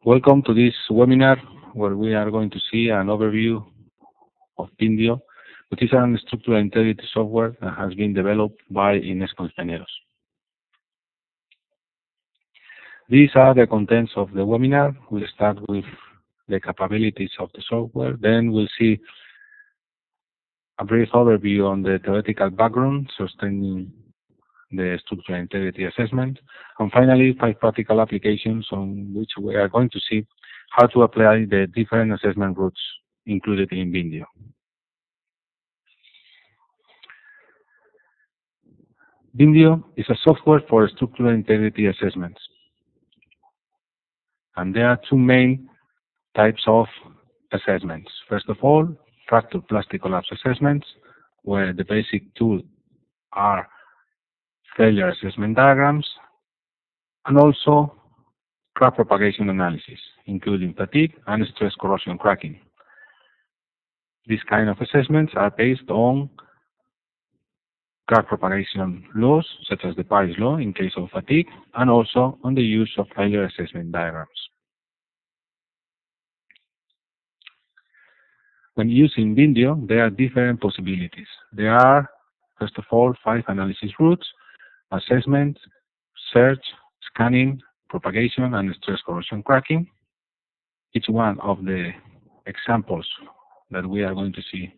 Welcome to this webinar where we are going to see an overview of Vindio, which is an structural integrity software that has been developed by Inés Consejeros. These are the contents of the webinar. We'll start with the capabilities of the software, then we'll see a brief overview on the theoretical background sustaining the structural integrity assessment, and finally 5 practical applications on which we are going to see how to apply the different assessment routes included in Vindio. Vindio is a software for structural integrity assessments, and there are two main types of assessments. First of all, fracture plastic collapse assessments, where the basic tool are failure assessment diagrams, and also crack propagation analysis, including fatigue and stress corrosion cracking. These kind of assessments are based on crack propagation laws, such as the Paris law in case of fatigue, and also on the use of failure assessment diagrams. When using Vindio, there are different possibilities. There are, first of all, 5 analysis routes: assessment, search, scanning, propagation, and stress corrosion cracking. Each one of the examples that we are going to see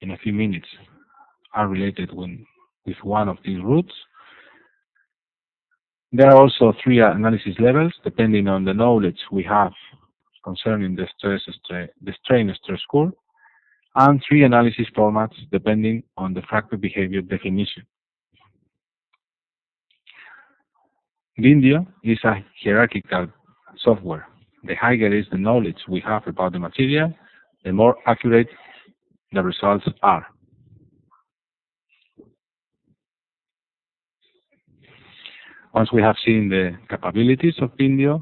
in a few minutes are related with one of these routes. There are also 3 analysis levels, depending on the knowledge we have concerning the strain-stress curve, and 3 analysis formats, depending on the fracture behavior definition. Vindio is a hierarchical software. The higher is the knowledge we have about the material, the more accurate the results are. Once we have seen the capabilities of Vindio,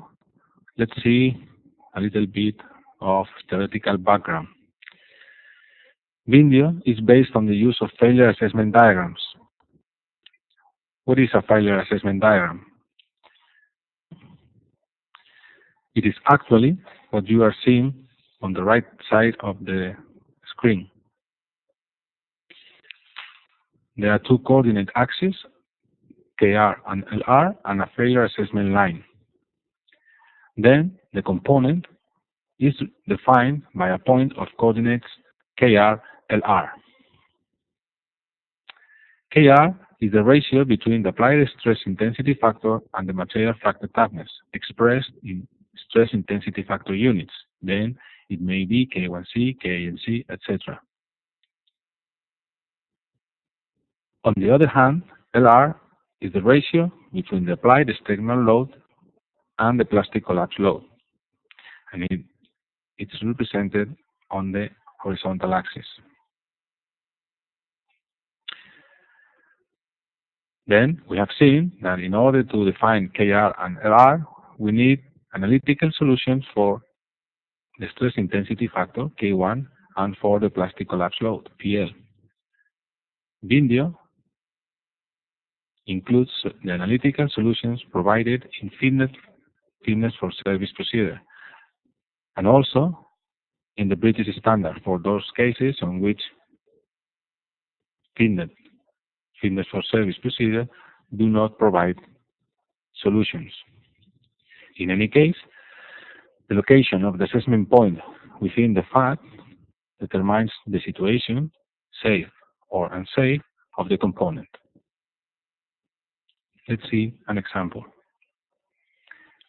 let's see a little bit of theoretical background. Vindio is based on the use of failure assessment diagrams. What is a failure assessment diagram? It is actually what you are seeing on the right side of the screen. There are 2 coordinate axes, KR and LR, and a failure assessment line. Then the component is defined by a point of coordinates KR, LR. KR is the ratio between the applied stress intensity factor and the material fracture toughness, expressed in stress intensity factor units. Then it may be K1C, KNC, etc. On the other hand, LR is the ratio between the applied external load and the plastic collapse load, and it's represented on the horizontal axis. Then we have seen that in order to define KR and LR, we need analytical solutions for the stress intensity factor, K1, and for the plastic collapse load, PL. Vindio includes the analytical solutions provided in fitness for service procedure, and also in the British standard for those cases on which fitness for service procedure do not provide solutions. In any case, the location of the assessment point within the FAT determines the situation, safe or unsafe, of the component. Let's see an example.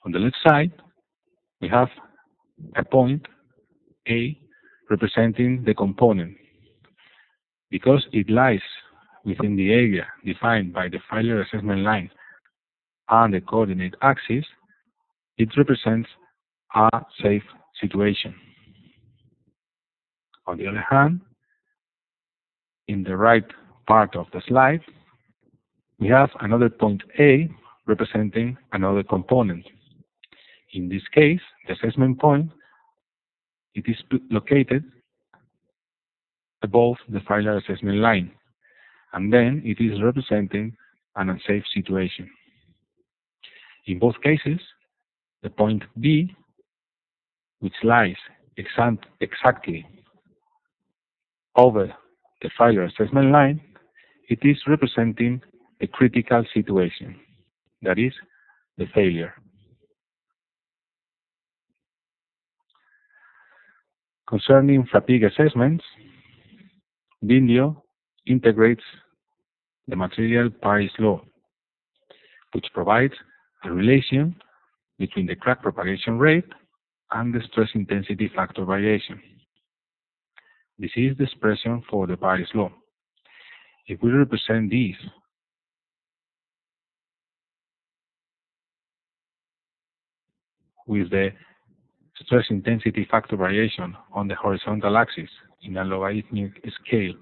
On the left side, we have a point A representing the component. Because it lies within the area defined by the failure assessment line and the coordinate axis, it represents a safe situation. On the other hand, in the right part of the slide, we have another point A representing another component. In this case, the assessment point, it is located above the failure assessment line, and then it is representing an unsafe situation. In both cases, the point B which lies exactly over the failure assessment line, it is representing a critical situation, that is, the failure. Concerning fatigue assessments, Vindio integrates the material Paris law, which provides a relation between the crack propagation rate and the stress intensity factor variation. This is the expression for the Paris law. If we represent this with the stress intensity factor variation on the horizontal axis in a logarithmic scale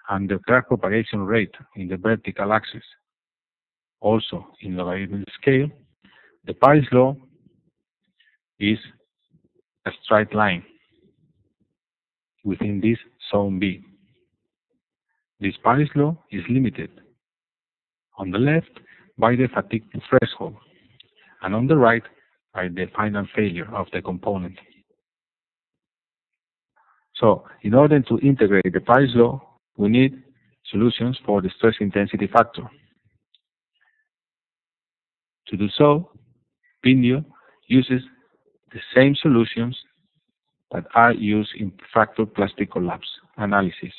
and the crack propagation rate in the vertical axis also in logarithmic scale, the Paris law is a straight line within this zone B. This Paris law is limited on the left by the fatigue threshold and on the right by the final failure of the component. So, in order to integrate the Paris law, we need solutions for the stress intensity factor. To do so, Vindio uses the same solutions that are used in fracture plastic collapse analysis.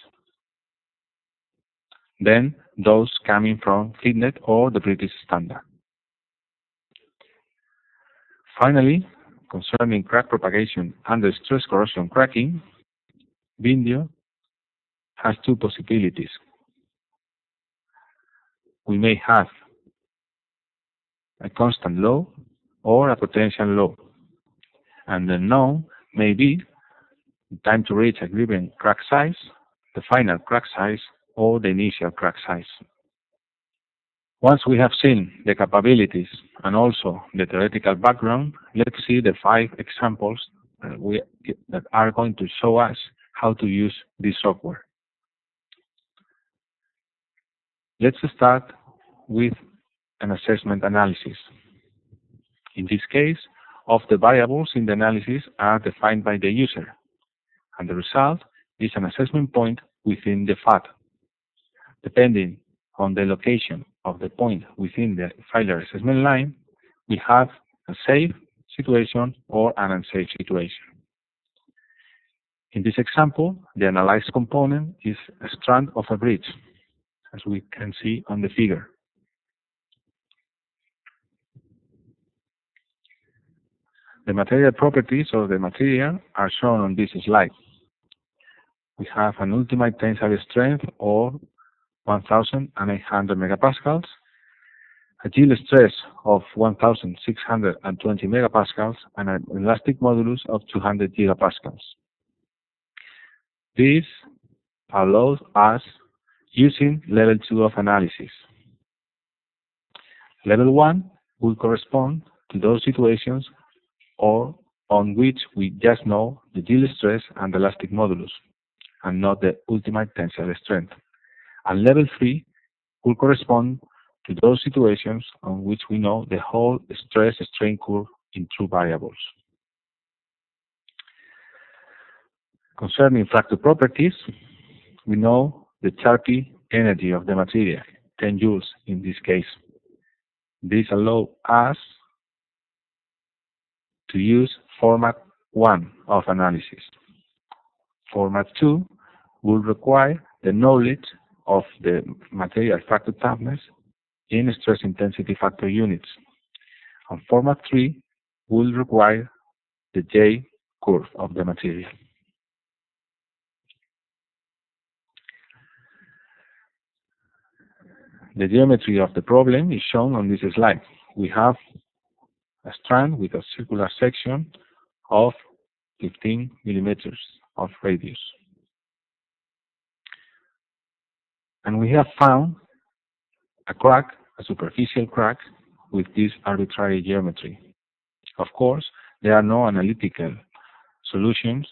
Then, those coming from FitNet or the British standard. Finally, concerning crack propagation under stress corrosion cracking, Vindio has two possibilities. We may have a constant low or a potential low, and the known may be the time to reach a given crack size, the final crack size, or the initial crack size. Once we have seen the capabilities and also the theoretical background, let's see the 5 examples that are going to show us how to use this software. Let's start with an assessment analysis. In this case, all the variables in the analysis are defined by the user, and the result is an assessment point within the FAT. Depending on the location of the point within the failure assessment line, we have a safe situation or an unsafe situation. In this example, the analyzed component is a strand of a bridge, as we can see on the figure. The material properties of the material are shown on this slide. We have an ultimate tensile strength of 1,800 megapascals, a yield stress of 1,620 megapascals, and an elastic modulus of 200 gigapascals. This allows us using level 2 of analysis. Level 1 will correspond to those situations or on which we just know the yield stress and the elastic modulus, and not the ultimate tensile strength. And level 3 will correspond to those situations on which we know the whole stress-strain curve in two variables. Concerning fracture properties, we know the Charpy energy of the material, 10 joules in this case. This allows us to use format 1 of analysis. Format 2 will require the knowledge of the material fracture toughness in stress intensity factor units. And format 3 will require the J curve of the material. The geometry of the problem is shown on this slide. We have a strand with a circular section of 15 millimeters of radius. And we have found a crack, a superficial crack, with this arbitrary geometry. Of course, there are no analytical solutions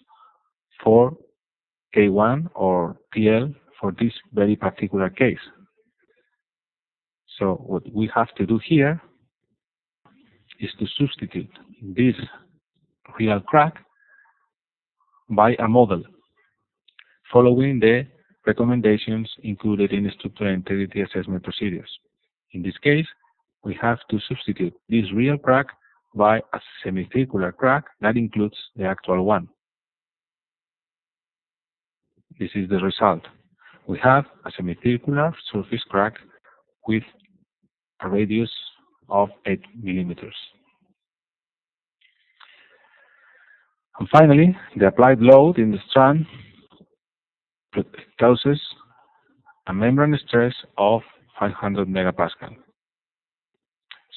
for K1 or PL for this very particular case. So what we have to do here is to substitute this real crack by a model, following the recommendations included in the structural integrity assessment procedures. In this case, we have to substitute this real crack by a semicircular crack that includes the actual one. This is the result. We have a semicircular surface crack with a radius of 8 millimeters. And finally, the applied load in the strand causes a membrane stress of 500 megapascal.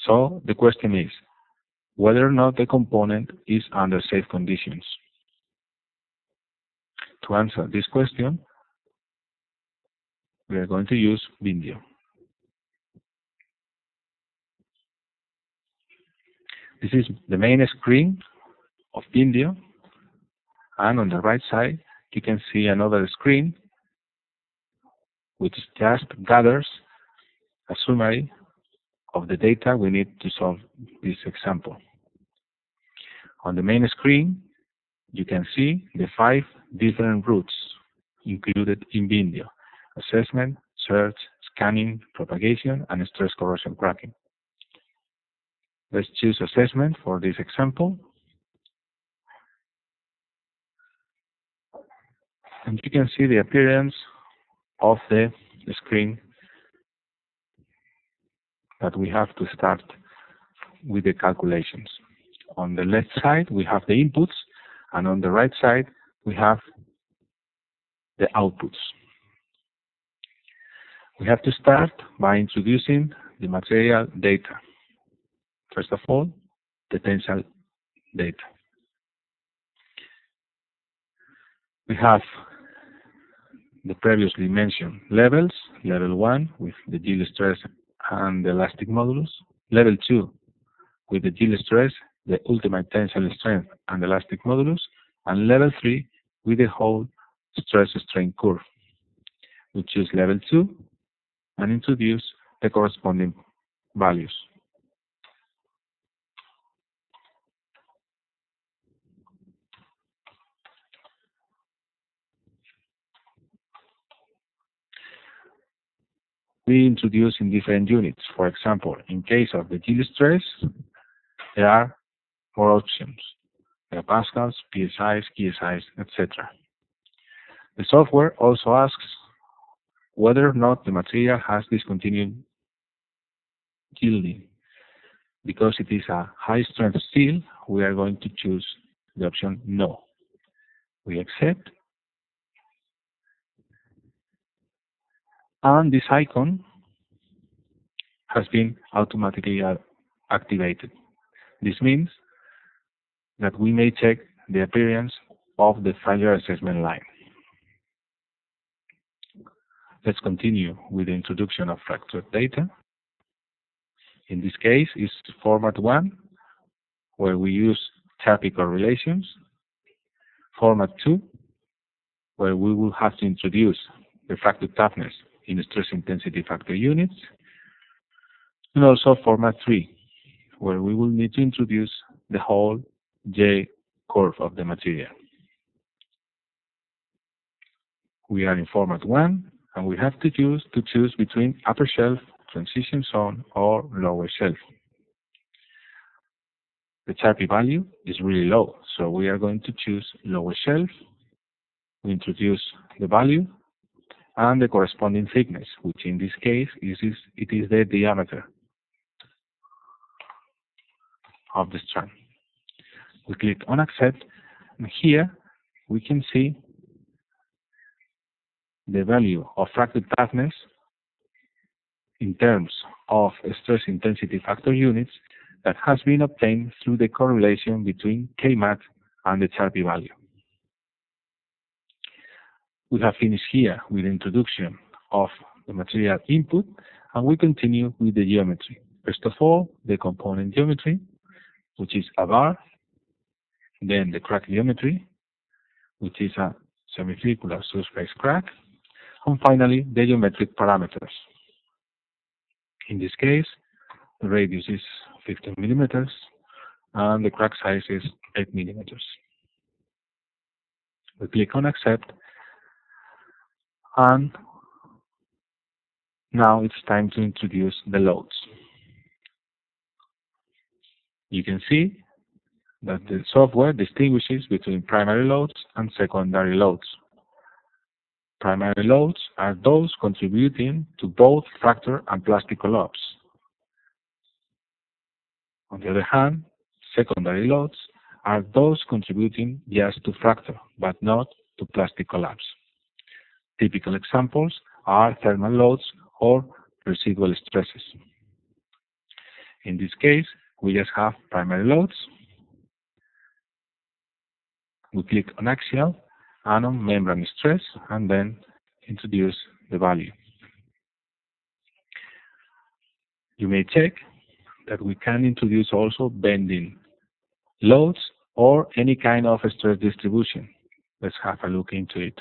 So the question is whether or not the component is under safe conditions. To answer this question, we are going to use Vindio. This is the main screen of Vindio, and on the right side you can see another screen which just gathers a summary of the data we need to solve this example. On the main screen you can see the 5 different routes included in Vindio: assessment, search, scanning, propagation, and stress corrosion cracking. Let's choose assessment for this example. And you can see the appearance of the screen that we have to start with the calculations. On the left side we have the inputs, and on the right side we have the outputs. We have to start by introducing the material data. First of all, the tensile data. We have the previously mentioned levels: level 1 with the yield stress and the elastic modulus, level 2 with the yield stress, the ultimate tensile strength and elastic modulus, and level 3 with the whole stress-strain curve. We choose level 2 and introduce the corresponding values. We introduce in different units. For example, in case of the yield stress, there are more options: megapascals, PSIs, KSIs, etc. The software also asks whether or not the material has discontinued yielding. Because it is a high-strength steel, we are going to choose the option no. We accept, and this icon has been automatically activated. This means that we may check the appearance of the failure assessment line. Let's continue with the introduction of fractured data. In this case, it's format 1, where we use Charpy correlations. Format 2, where we will have to introduce the fracture toughness in stress intensity factor units. And also format 3, where we will need to introduce the whole J curve of the material. We are in format 1, and we have to choose between upper shelf, transition zone, or lower shelf. The Charpy value is really low, so we are going to choose lower shelf. We introduce the value and the corresponding thickness, which in this case is the diameter of the strand. We click on accept, and here we can see the value of fracture toughness in terms of stress intensity factor units that has been obtained through the correlation between Kmat and the Charpy value. We have finished here with the introduction of the material input, and we continue with the geometry. First of all, the component geometry, which is a bar, then the crack geometry, which is a semicircular surface crack, and finally the geometric parameters. In this case, the radius is 15 millimeters and the crack size is 8 millimeters. We click on accept, and now it's time to introduce the loads. You can see that the software distinguishes between primary loads and secondary loads. Primary loads are those contributing to both fracture and plastic collapse. On the other hand, secondary loads are those contributing just to fracture, but not to plastic collapse. Typical examples are thermal loads or residual stresses. In this case, we just have primary loads. We click on axial and on membrane stress, and then introduce the value. You may check that we can introduce also bending loads or any kind of stress distribution. Let's have a look into it.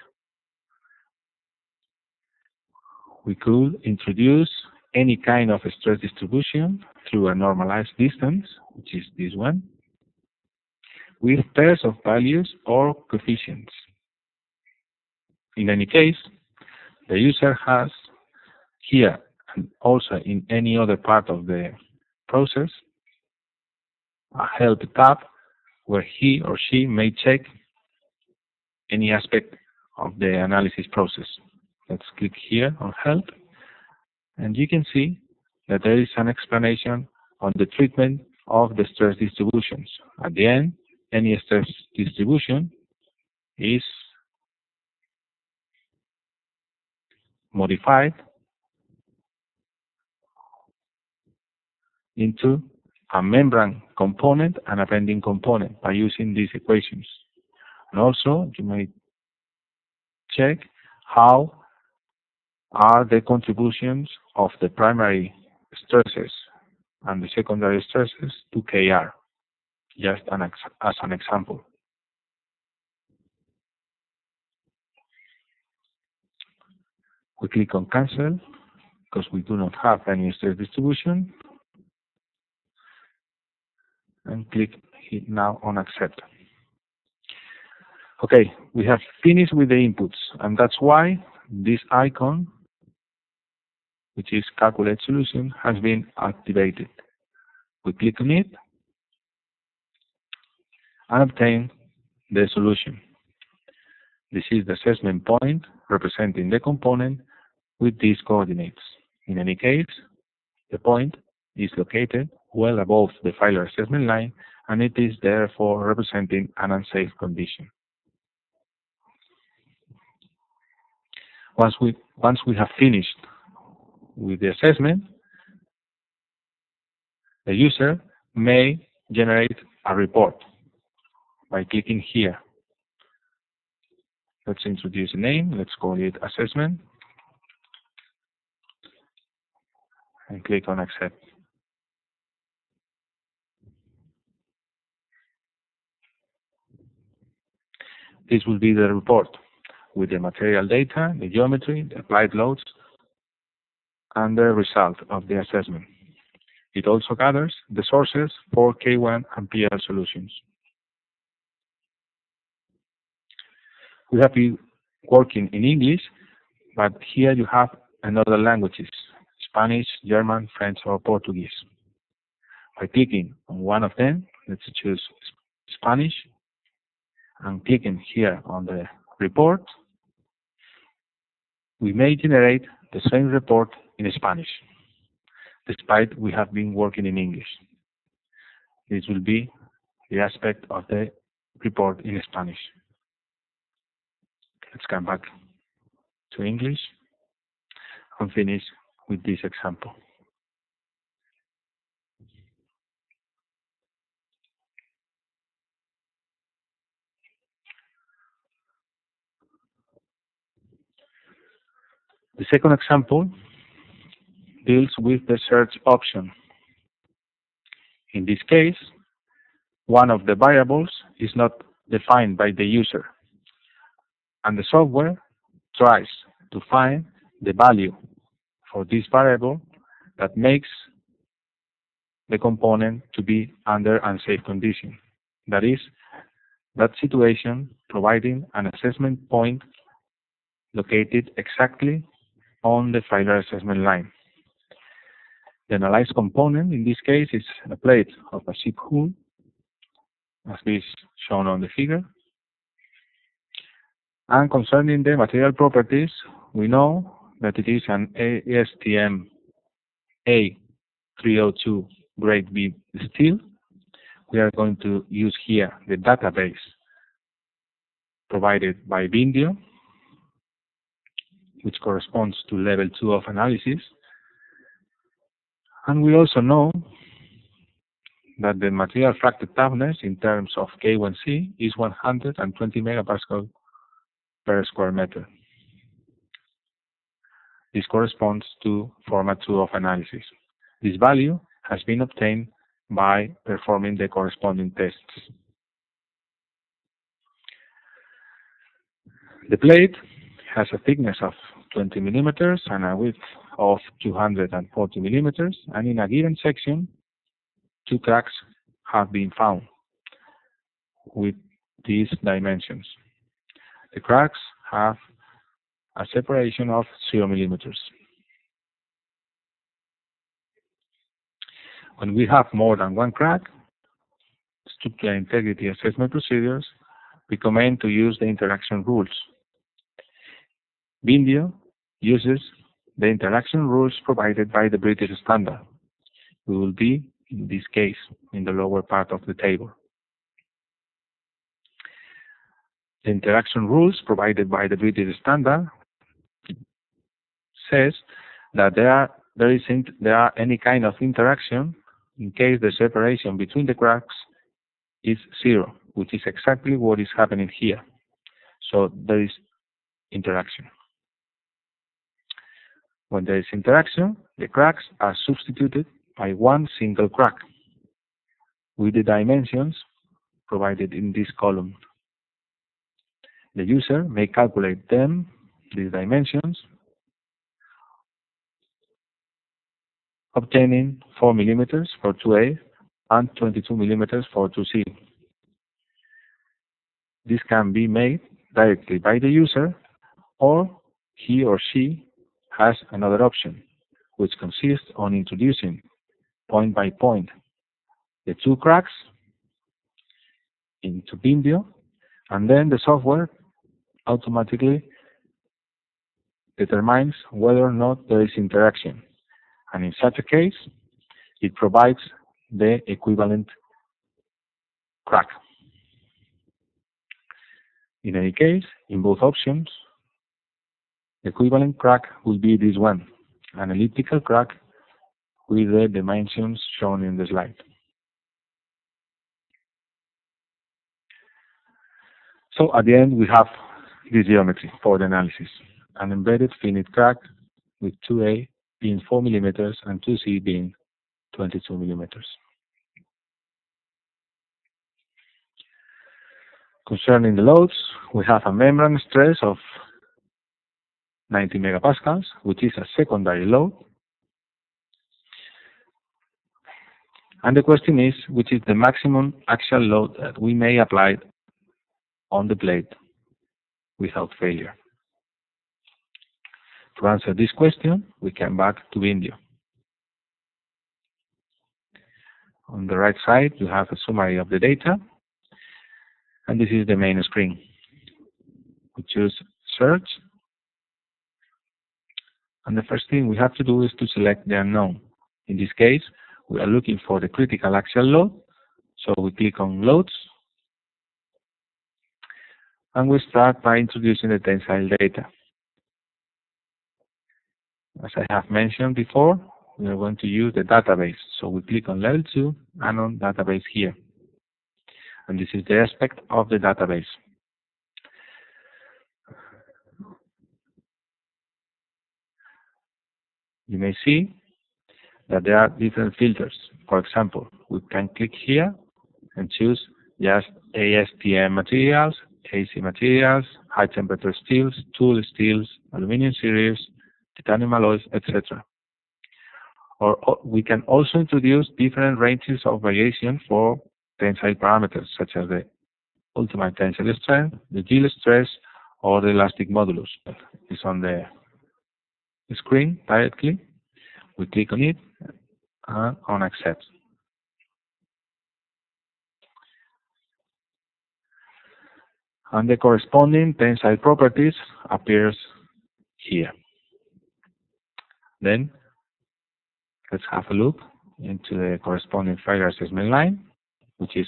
We could introduce any kind of stress distribution through a normalized distance, which is this one, with pairs of values or coefficients. In any case, the user has here and also in any other part of the process a help tab where he or she may check any aspect of the analysis process. Let's click here on help, and you can see that there is an explanation on the treatment of the stress distributions. At the end, any stress distribution is modified into a membrane component and a bending component by using these equations. And also, you may check how are the contributions of the primary stresses and the secondary stresses to KR, just as an example. We click on cancel because we do not have any stress distribution, and click now on accept. Okay, we have finished with the inputs, and that's why this icon, which is calculate solution, has been activated. We click on it and obtain the solution. This is the assessment point representing the component with these coordinates. In any case, the point is located well above the failure assessment line, and it is therefore representing an unsafe condition. Once we have finished with the assessment, the user may generate a report by clicking here. Let's introduce a name. Let's call it assessment, and click on accept. This will be the report with the material data, the geometry, the applied loads, and the result of the assessment. It also gathers the sources for K1 and PL solutions. We have been working in English, but here you have another languages, Spanish, German, French, or Portuguese. By clicking on one of them, let's choose Spanish, and clicking here on the report, we may generate the same report in Spanish, despite we have been working in English. This will be the aspect of the report in Spanish. Let's come back to English and finish with this example. The second example deals with the search option. In this case, one of the variables is not defined by the user, and the software tries to find the value for this variable that makes the component to be under unsafe condition. That is, that situation, providing an assessment point located exactly on the failure assessment line. The analyzed component in this case is a plate of a ship hull, as is shown on the figure. And concerning the material properties, we know that it is an ASTM A302 grade B steel. We are going to use here the database provided by Vindio, which corresponds to level 2 of analysis. And we also know that the material fracture toughness in terms of K1C is 120 megapascal per square meter. This corresponds to format 2 of analysis. This value has been obtained by performing the corresponding tests. The plate has a thickness of 20 millimeters and a width of 240 millimeters, and in a given section, 2 cracks have been found with these dimensions. The cracks have a separation of 0 millimeters. When we have more than one crack, structural integrity assessment procedures recommend to use the interaction rules. Vindio uses the interaction rules provided by the British standard. We will be, in this case, in the lower part of the table. The interaction rules provided by the British standard says that there are any kind of interaction in case the separation between the cracks is 0, which is exactly what is happening here. So there is interaction. When there is interaction, the cracks are substituted by one single crack with the dimensions provided in this column. The user may calculate these dimensions, obtaining 4 millimeters for 2A and 22 millimeters for 2C. This can be made directly by the user, or he or she has another option, which consists on introducing point by point the 2 cracks into Vindio, and then the software automatically determines whether or not there is interaction. And in such a case, it provides the equivalent crack. In any case, in both options, the equivalent crack will be this one, an elliptical crack with the dimensions shown in the slide. So at the end, we have this geometry for the analysis: an embedded finite crack with 2A being 4 millimeters and 2C being 22 millimeters. Concerning the loads, we have a membrane stress of 90 megapascals, which is a secondary load. And the question is, which is the maximum axial load that we may apply on the plate without failure? To answer this question, we come back to Vindio. On the right side, you have a summary of the data, and this is the main screen. We choose Search, and the first thing we have to do is to select the unknown. In this case, we are looking for the critical axial load, so we click on Loads, and we start by introducing the tensile data. As I have mentioned before, we are going to use the database, so we click on Level 2 and on Database here. And this is the aspect of the database. You may see that there are different filters. For example, we can click here and choose just ASTM materials, AC materials, high temperature steels, tool steels, aluminum series, titanium alloys, etc. Or we can also introduce different ranges of variation for tensile parameters, such as the ultimate tensile strength, the yield stress, or the elastic modulus. It's on the screen directly. We click on it and on accept. And the corresponding tensile properties appears here. Then let's have a look into the corresponding failure assessment line, which is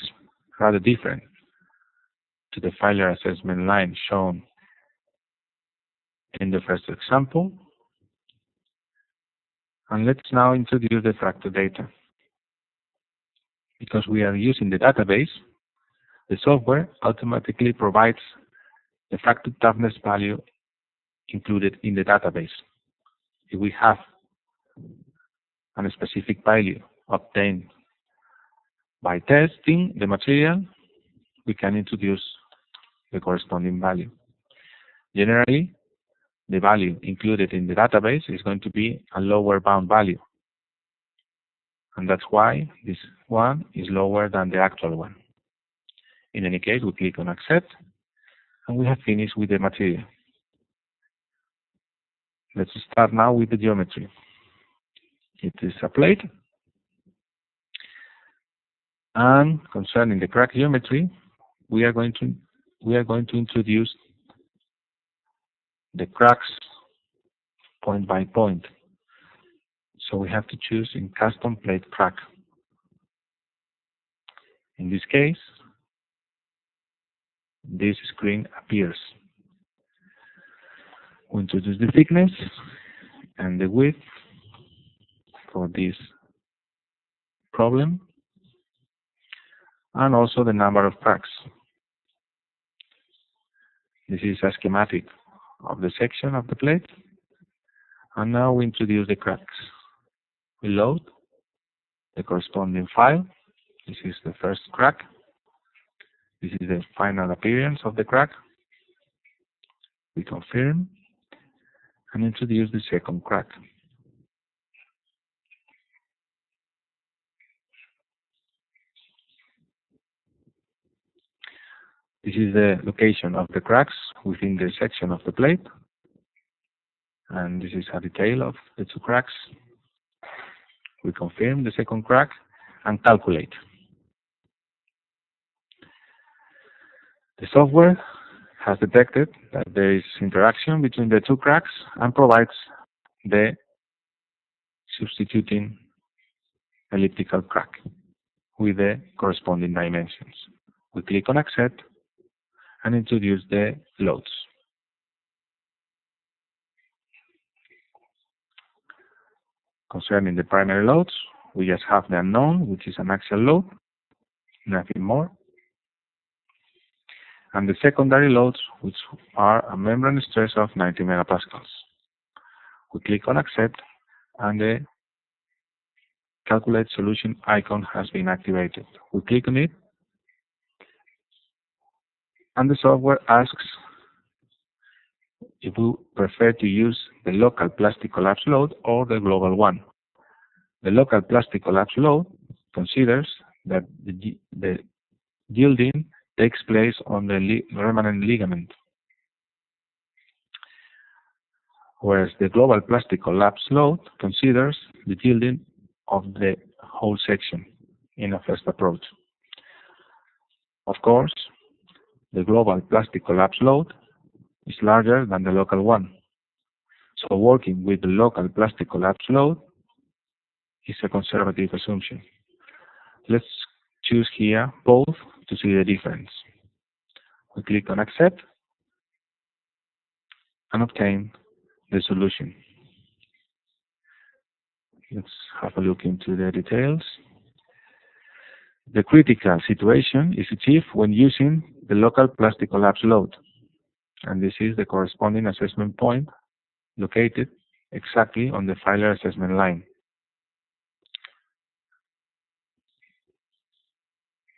rather different to the failure assessment line shown in the first example. And let's now introduce the fracture data. Because we are using the database, the software automatically provides the fracture toughness value included in the database. If we have a specific value obtained by testing the material, we can introduce the corresponding value. Generally, the value included in the database is going to be a lower bound value. And that's why this one is lower than the actual one. In any case, we click on accept, and we have finished with the material. Let's start now with the geometry. It is a plate. And concerning the crack geometry, we are going to introduce the cracks point by point. So we have to choose in custom plate crack. In this case, this screen appears. We introduce the thickness and the width for this problem, and also the number of cracks. This is a schematic of the section of the plate. And now we introduce the cracks. We load the corresponding file. This is the first crack. This is the final appearance of the crack. We confirm and introduce the second crack. This is the location of the cracks within the section of the plate. And this is a detail of the two cracks. We confirm the second crack and calculate. The software has detected that there is interaction between the two cracks and provides the substituting elliptical crack with the corresponding dimensions. We click on accept and introduce the loads. Concerning the primary loads, we just have the unknown, which is an axial load, nothing more. And the secondary loads, which are a membrane stress of 90 megapascals. We click on accept, and the calculate solution icon has been activated. We click on it, and the software asks if we prefer to use the local plastic collapse load or the global one. The local plastic collapse load considers that the yielding takes place on the remnant ligament, whereas the global plastic collapse load considers the yielding of the whole section in a first approach. Of course, the global plastic collapse load is larger than the local one. So working with the local plastic collapse load is a conservative assumption. Let's choose here both to see the difference. We click on accept and obtain the solution. Let's have a look into the details. The critical situation is achieved when using the local plastic collapse load. And this is the corresponding assessment point located exactly on the failure assessment line.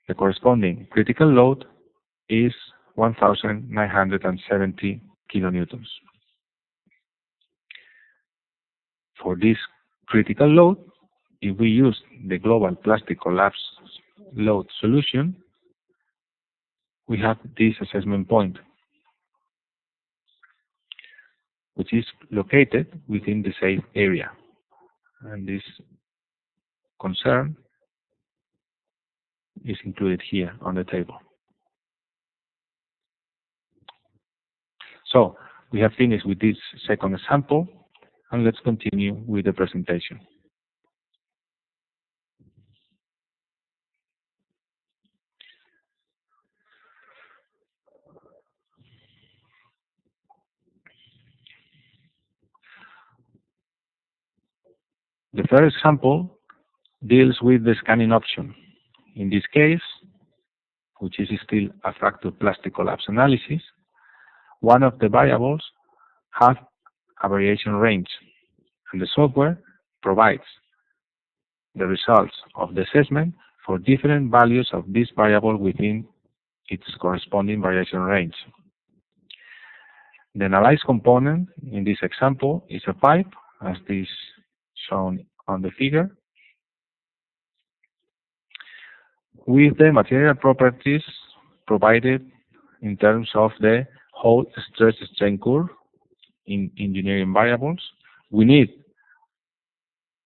The corresponding critical load is 1,970 kilonewtons. For this critical load, if we use the global plastic collapse load solution, we have this assessment point, which is located within the safe area. And this concern is included here on the table. So we have finished with this second example, and let's continue with the presentation. The third example deals with the scanning option. In this case, which is still a fracture plastic collapse analysis, one of the variables has a variation range, and the software provides the results of the assessment for different values of this variable within its corresponding variation range. The analyzed component in this example is a pipe, as this shown on the figure, with the material properties provided in terms of the whole stress-strain curve in engineering variables. We need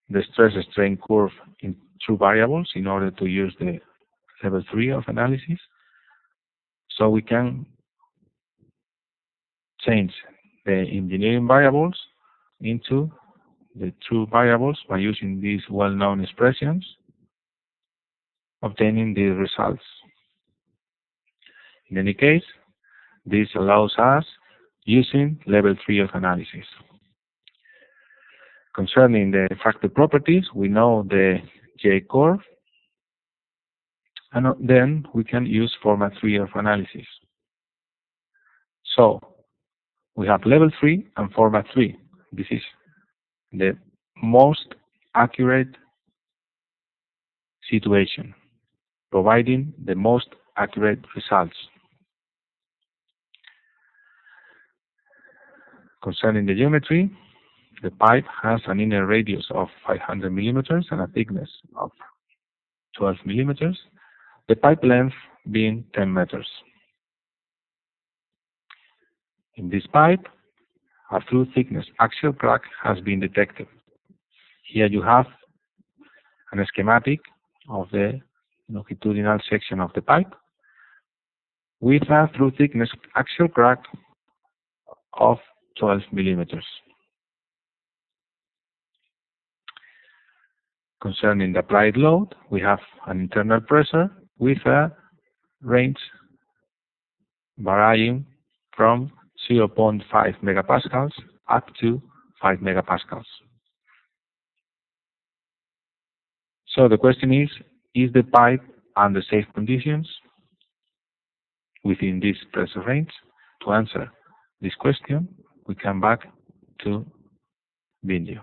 the stress-strain curve in two variables in order to use the level 3 of analysis. So we can change the engineering variables into the two variables by using these well-known expressions, obtaining the results. In any case, this allows us using level 3 of analysis. Concerning the fracture properties, we know the J curve, and then we can use format 3 of analysis. So we have level 3 and format 3. This is the most accurate situation, providing the most accurate results. Concerning the geometry, the pipe has an inner radius of 500 millimeters and a thickness of 12 millimeters, the pipe length being 10 meters. In this pipe, a through thickness axial crack has been detected. Here you have a schematic of the longitudinal section of the pipe with a through thickness axial crack of 12 millimeters. Concerning the applied load, we have an internal pressure with a range varying from 0.5 megapascals up to 5 megapascals. So the question is the pipe under safe conditions within this pressure range? To answer this question, we come back to Vindio.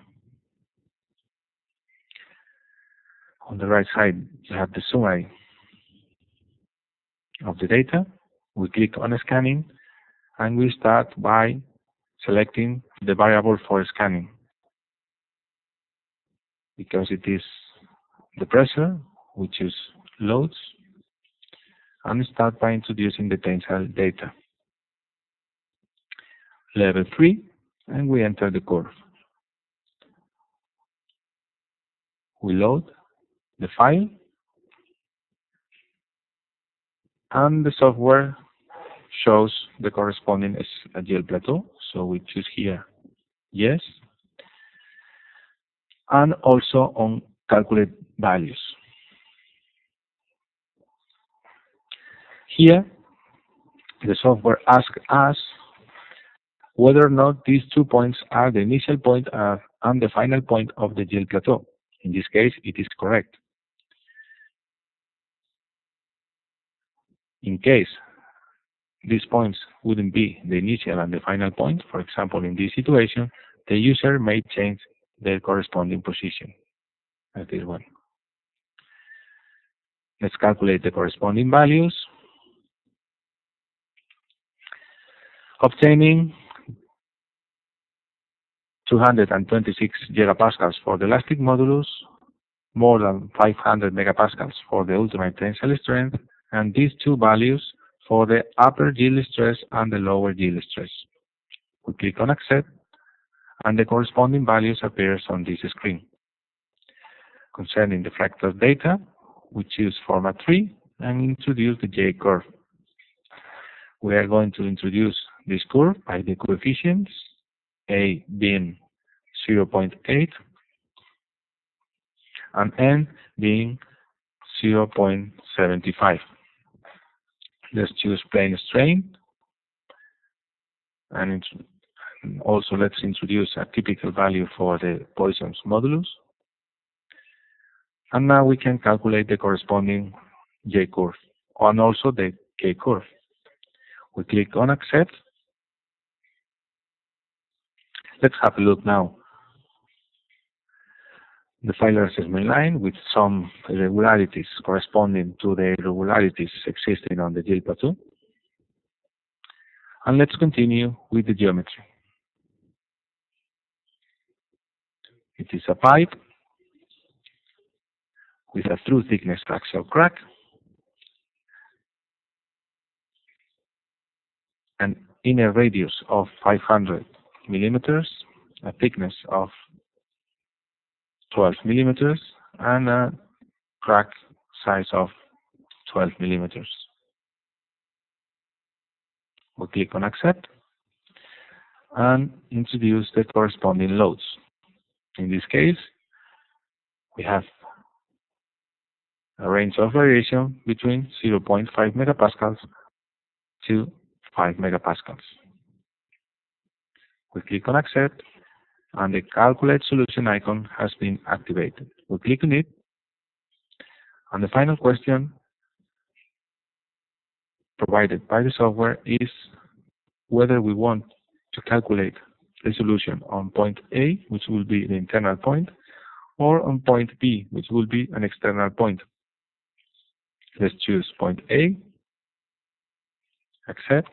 On the right side, you have the summary of the data. We click on scanning, and we start by selecting the variable for scanning. Because it is the pressure, we choose loads, and start by introducing the tensile data. Level 3, and we enter the curve. We load the file, and the software shows the corresponding gel plateau. So we choose here yes, and also on calculate values. Here, the software asks us whether or not these 2 points are the initial point and the final point of the gel plateau. In this case, it is correct. In case these points wouldn't be the initial and the final point, for example, in this situation, the user may change their corresponding position, as this one. Let's calculate the corresponding values, obtaining 226 gigapascals for the elastic modulus, more than 500 megapascals for the ultimate tensile strength, and these two values for the upper yield stress and the lower yield stress. We click on Accept, and the corresponding values appears on this screen. Concerning the fractal data, we choose Format 3 and introduce the J-curve. We are going to introduce this curve by the coefficients, A being 0.8 and N being 0.75. Let's choose plane strain, and also let's introduce a typical value for the Poisson's modulus. And now we can calculate the corresponding J-curve and also the K-curve. We click on Accept. Let's have a look now. The failure assessment line with some irregularities corresponding to the irregularities existing on the yield plateau. And let's continue with the geometry. It is a pipe with a through thickness axial crack, an inner radius of 500 millimeters, a thickness of 12 millimeters, and a crack size of 12 millimeters. We click on Accept and introduce the corresponding loads. In this case, we have a range of variation between 0.5 megapascals to 5 megapascals. We click on Accept, and the Calculate Solution icon has been activated. We click on it, and the final question provided by the software is whether we want to calculate the solution on point A, which will be the internal point, or on point B, which will be an external point. Let's choose point A, Accept,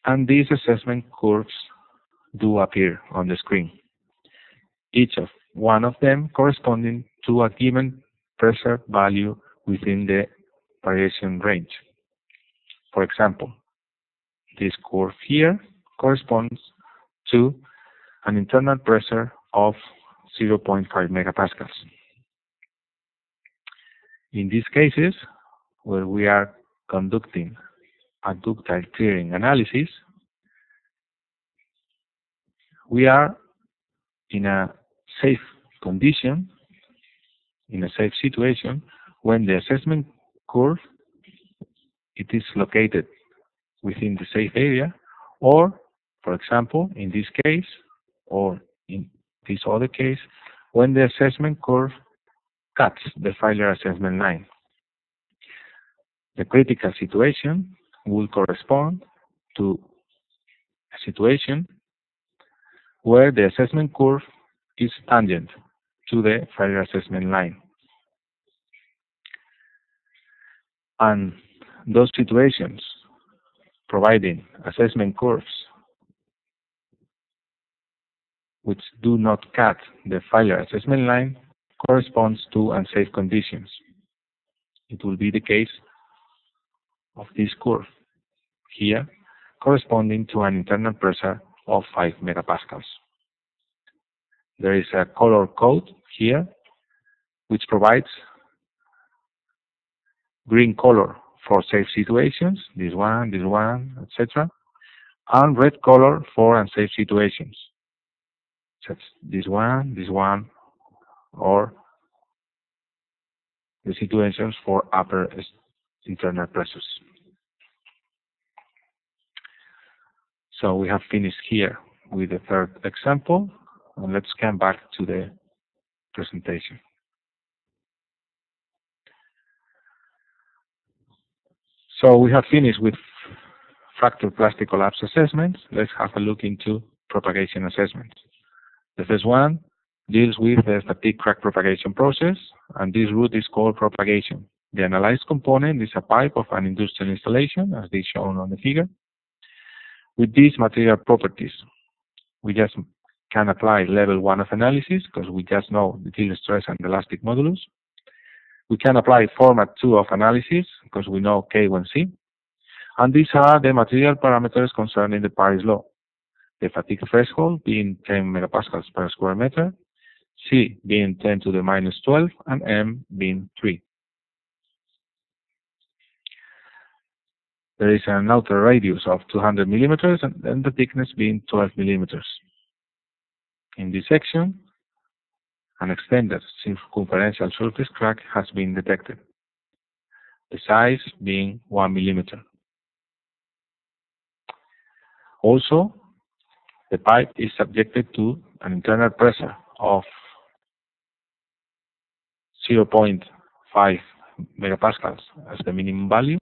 and these assessment curves do appear on the screen, each of one of them corresponding to a given pressure value within the variation range. For example, this curve here corresponds to an internal pressure of 0.5 megapascals. In these cases, where we are conducting a ductile clearing analysis, we are in a safe condition, in a safe situation, when the assessment curve it is located within the safe area, or, for example, in this case, or in this other case, when the assessment curve cuts the failure assessment line. The critical situation will correspond to a situation where the assessment curve is tangent to the failure assessment line. And those situations providing assessment curves which do not cut the failure assessment line corresponds to unsafe conditions. It will be the case of this curve here, corresponding to an internal pressure of 5 megapascals. There is a color code here which provides green color for safe situations, this one, etc., and red color for unsafe situations, such this one, or the situations for upper internal pressures. So we have finished here with the third example, and let's come back to the presentation. So we have finished with fracture plastic collapse assessments. Let's have a look into propagation assessments. The first one deals with the fatigue crack propagation process, and this route is called propagation. The analyzed component is a pipe of an industrial installation, as is shown on the figure. With these material properties, we just can apply level 1 of analysis because we just know the yield stress and the elastic modulus. We can apply format 2 of analysis because we know K1C. And these are the material parameters concerning the Paris law. The fatigue threshold being 10 megapascals per square meter, C being 10 to the minus 12, and M being 3. There is an outer radius of 200 millimeters and the thickness being 12 millimeters. In this section, an extended circumferential surface crack has been detected, the size being 1 millimeter. Also, the pipe is subjected to an internal pressure of 0.5 megapascals as the minimum value,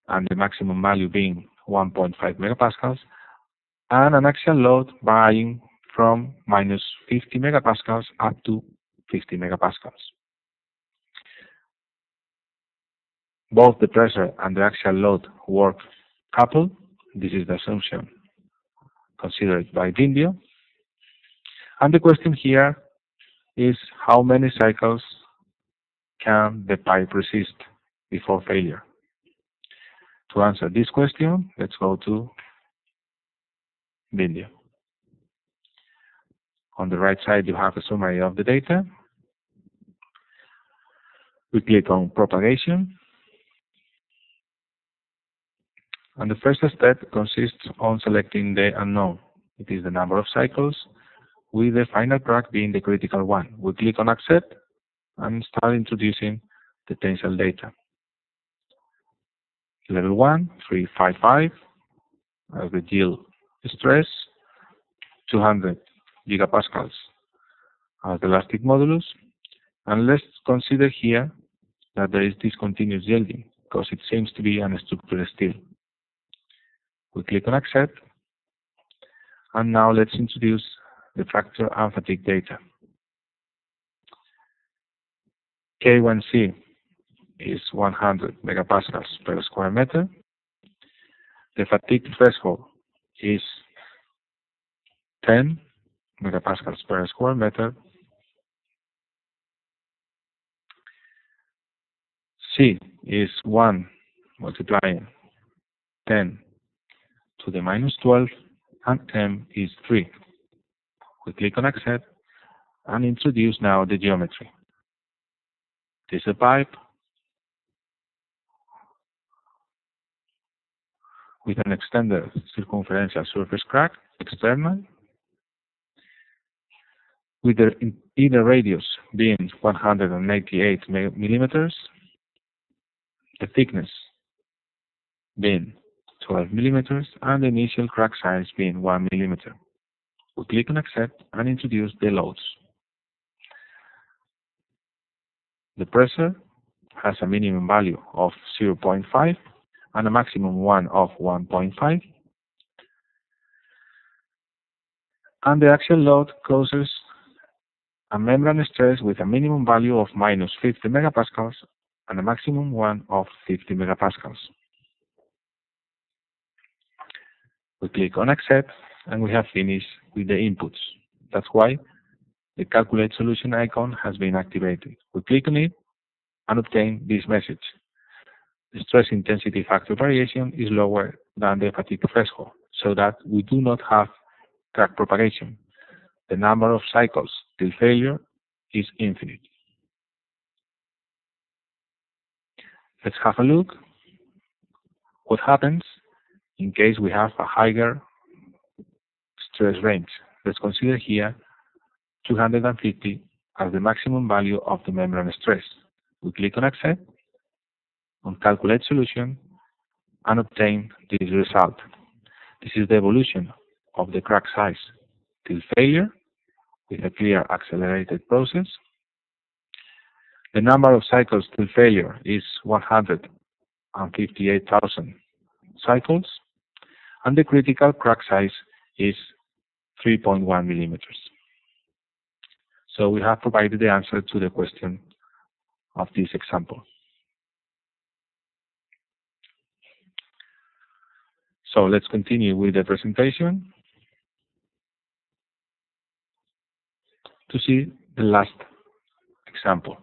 and the maximum value being 1.5 megapascals, and an axial load varying from minus 50 megapascals up to 50 megapascals. Both the pressure and the axial load work coupled. This is the assumption considered by Vindio. And the question here is how many cycles can the pipe resist before failure? To answer this question, let's go to Vindio. On the right side, you have a summary of the data. We click on propagation. And the first step consists on selecting the unknown. It is the number of cycles, with the final crack being the critical one. We click on accept and start introducing the tensile data. Level 1, 355, as the yield stress, 200 gigapascals as the elastic modulus. And let's consider here that there is discontinuous yielding, because it seems to be unstructured steel. We click on accept, and now let's introduce the fracture and fatigue data. K1C is 100 megapascals per square meter. The fatigue threshold is 10 megapascals per square meter. C is 1 multiplying 10 to the minus 12, and M is 3. We click on accept and introduce now the geometry. This is a pipe with an extended circumferential surface crack, external, with the inner radius being 188 millimeters, the thickness being 12 millimeters, and the initial crack size being 1 millimeter. We click on accept and introduce the loads. The pressure has a minimum value of 0.5 and a maximum one of 1.5. And the axial load causes a membrane stress with a minimum value of minus 50 megapascals and a maximum one of 50 megapascals. We click on accept and we have finished with the inputs. That's why the calculate solution icon has been activated. We click on it and obtain this message. The stress intensity factor variation is lower than the fatigue threshold, so that we do not have crack propagation. The number of cycles till failure is infinite. Let's have a look what happens in case we have a higher stress range. Let's consider here 250 as the maximum value of the membrane stress. We click on accept, on calculate solution, and obtain this result. This is the evolution of the crack size till failure with a clear accelerated process. The number of cycles till failure is 158,000 cycles, and the critical crack size is 3.1 millimeters. So we have provided the answer to the question of this example. So let's continue with the presentation to see the last example.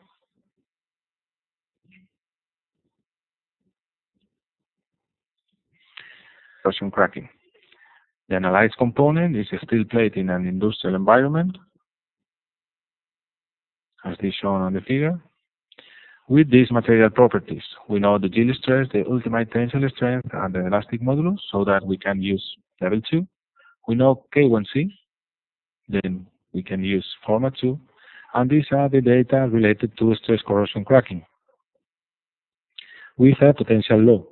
corrosion cracking. The analyzed component is a steel plate in an industrial environment, as is shown on the figure. With these material properties, we know the yield stress, the ultimate tensile strength, and the elastic modulus, so that we can use level 2. We know K1C, then we can use format 2, and these are the data related to stress corrosion cracking with a potential law.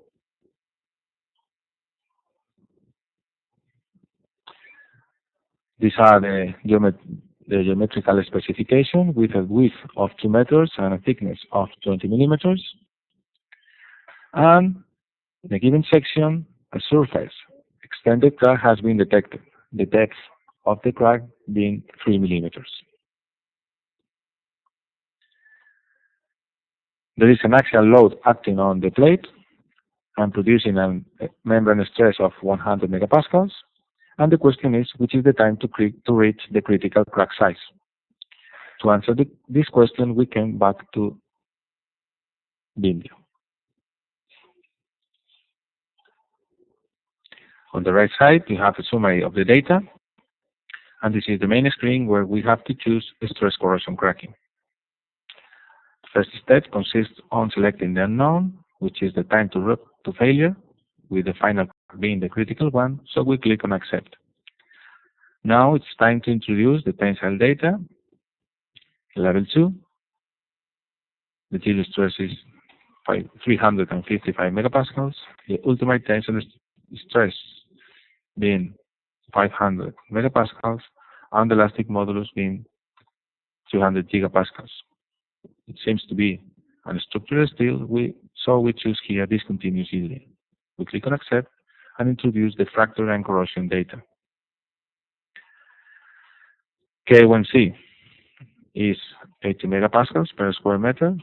These are the geometrical specification with a width of 2 meters and a thickness of 20 millimeters. And in a given section, a surface extended crack has been detected, the depth of the crack being 3 millimeters. There is an axial load acting on the plate and producing a membrane stress of 100 megapascals. And the question is, which is the time to reach the critical crack size? To answer this question, we came back to Vindio. On the right side, you have a summary of the data, and this is the main screen where we have to choose stress corrosion cracking. The first step consists on selecting the unknown, which is the time to failure, with the final being the critical one, so we click on Accept. Now it's time to introduce the tensile data. Level 2, the yield stress is 355 megapascals, the ultimate tensile stress being 500 megapascals, and the elastic modulus being 200 gigapascals. It seems to be unstructured steel, so we choose here discontinuous yielding. We click on Accept and introduce the fracture and corrosion data. K1C is 80 megapascals per square meter.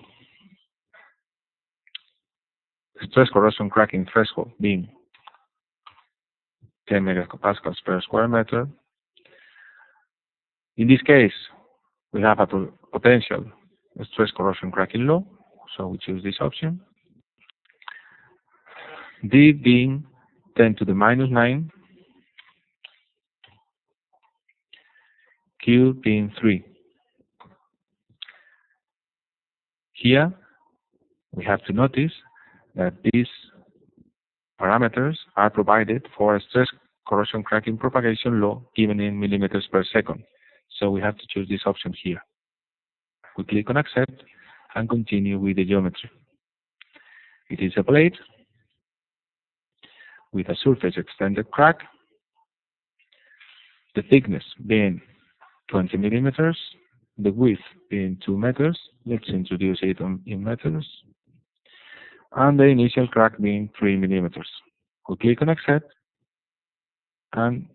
Stress corrosion cracking threshold being 10 megapascals per square meter. In this case, we have a potential stress corrosion cracking law, so we choose this option. D being 10 to the minus 9, Q being 3. Here, we have to notice that these parameters are provided for a stress corrosion cracking propagation law given in millimeters per second. So we have to choose this option here. We click on Accept and continue with the geometry. It is a plate with a surface extended crack, the thickness being 20 millimeters, the width being 2 meters, let's introduce it in meters, and the initial crack being 3 millimeters. We click on Accept and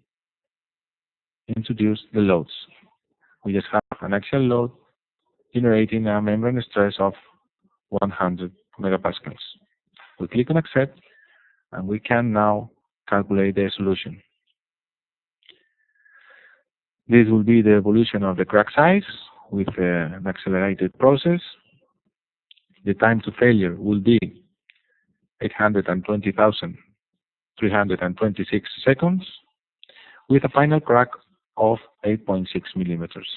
introduce the loads. We just have an axial load generating a membrane stress of 100 megapascals. We click on Accept and we can now calculate the solution. This will be the evolution of the crack size with an accelerated process. The time to failure will be 820,326 seconds with a final crack of 8.6 millimeters.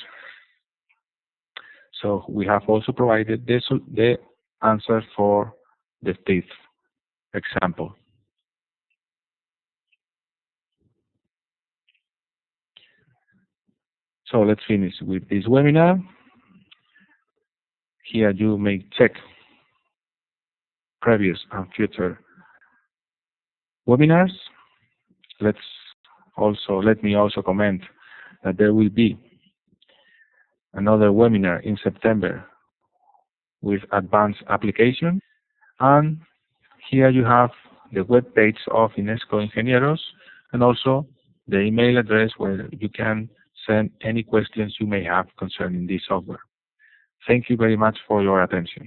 So we have also provided the answer for the fifth example. So let's finish with this webinar. Here you may check previous and future webinars. Let me also comment that there will be another webinar in September with advanced application. And here you have the web page of Inesco Ingenieros and also the email address where you can send any questions you may have concerning this software. Thank you very much for your attention.